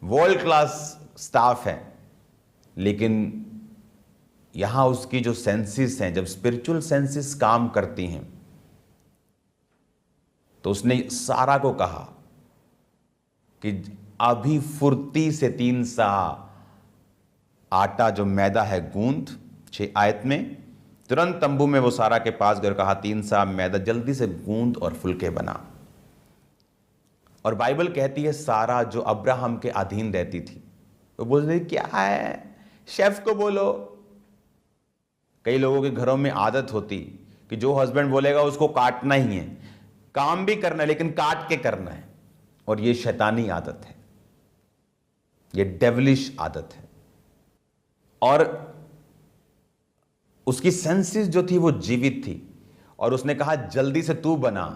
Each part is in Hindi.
वर्ल्ड क्लास स्टाफ है, लेकिन यहां उसकी जो सेंसेस हैं, जब स्पिरिचुअल सेंसेस काम करती हैं, तो उसने सारा को कहा कि अभी फुर्ती से 3 सा आटा जो मैदा है गूंद, 6 आयत में। तुरंत तंबू में वो सारा के पास गए, कहा 3 सा मैदा जल्दी से गूंद और फुलके बना। और बाइबल कहती है सारा जो अब्राहम के अधीन रहती थी, वो बोल रही क्या है, शेफ को बोलो। कई लोगों के घरों में आदत होती कि जो हस्बैंड बोलेगा उसको काटना ही है, काम भी करना है लेकिन काट के करना है। और ये शैतानी आदत है, ये डेविलिश आदत है। और उसकी सेंसेस जो थी वो जीवित थी, और उसने कहा जल्दी से तू बना,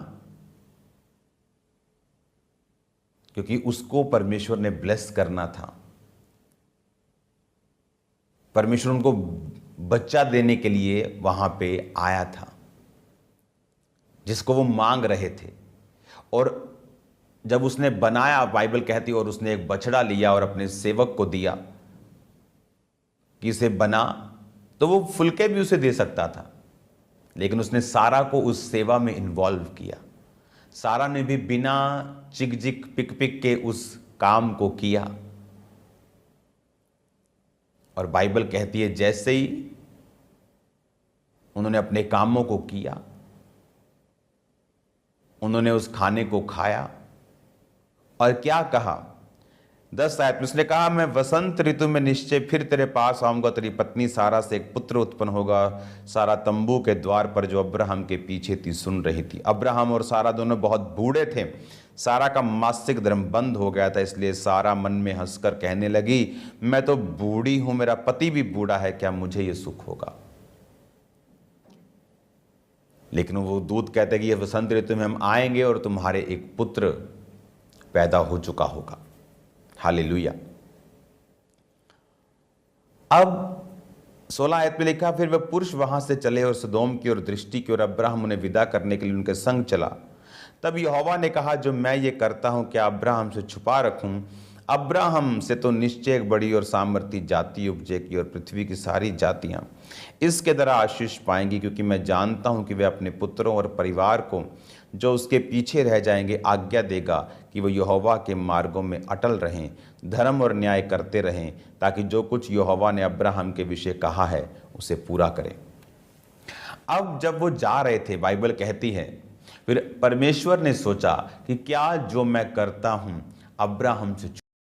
क्योंकि उसको परमेश्वर ने ब्लेस करना था। परमेश्वर उनको बच्चा देने के लिए वहां पे आया था, जिसको वो मांग रहे थे। और जब उसने बनाया, बाइबल कहती है, और उसने एक बछड़ा लिया और अपने सेवक को दिया कि इसे बना, तो वो फुलके भी उसे दे सकता था, लेकिन उसने सारा को उस सेवा में इन्वॉल्व किया। सारा ने भी बिना चिक पिक पिक के उस काम को किया। और बाइबल कहती है जैसे ही उन्होंने अपने कामों को किया, उन्होंने उस खाने को खाया, और क्या कहा 10 आयत में उसने कहा मैं वसंत ऋतु में निश्चय फिर तेरे पास आऊंगा, तेरी पत्नी सारा से एक पुत्र उत्पन्न होगा। सारा तंबू के द्वार पर जो अब्राहम के पीछे थी सुन रही थी। अब्राहम और सारा दोनों बहुत बूढ़े थे, सारा का मासिक धर्म बंद हो गया था, इसलिए सारा मन में हंसकर कहने लगी मैं तो बूढ़ी हूं, मेरा पति भी बूढ़ा है, क्या मुझे ये सुख होगा। लेकिन वो दूत कहते कि ये वसंत ऋतु में हम आएंगे और तुम्हारे एक पुत्र पैदा हो चुका होगा। हालेलुया। अब 16 आयत में लिखा फिर वह पुरुष वहां से चले और सदोम की ओर दृष्टि की, और अब्राहम उन्हें विदा करने के लिए उनके संग चला। तब यहोवा ने कहा जो मैं ये करता हूं क्या अब्राहम से छुपा रखूं? अब्राहम से तो निश्चय एक बड़ी और सामर्थी जाति उपजेगी, और पृथ्वी की सारी जातियां इसके द्वारा आशीष पाएंगी, क्योंकि मैं जानता हूं कि वह अपने पुत्रों और परिवार को जो उसके पीछे रह जाएंगे आज्ञा देगा कि वो यहोवा के मार्गों में अटल रहें, धर्म और न्याय करते रहें, ताकि जो कुछ यहोवा ने अब्राहम के विषय कहा है उसे पूरा करें। अब जब वो जा रहे थे, बाइबल कहती है फिर परमेश्वर ने सोचा कि क्या जो मैं करता हूं अब्राहम से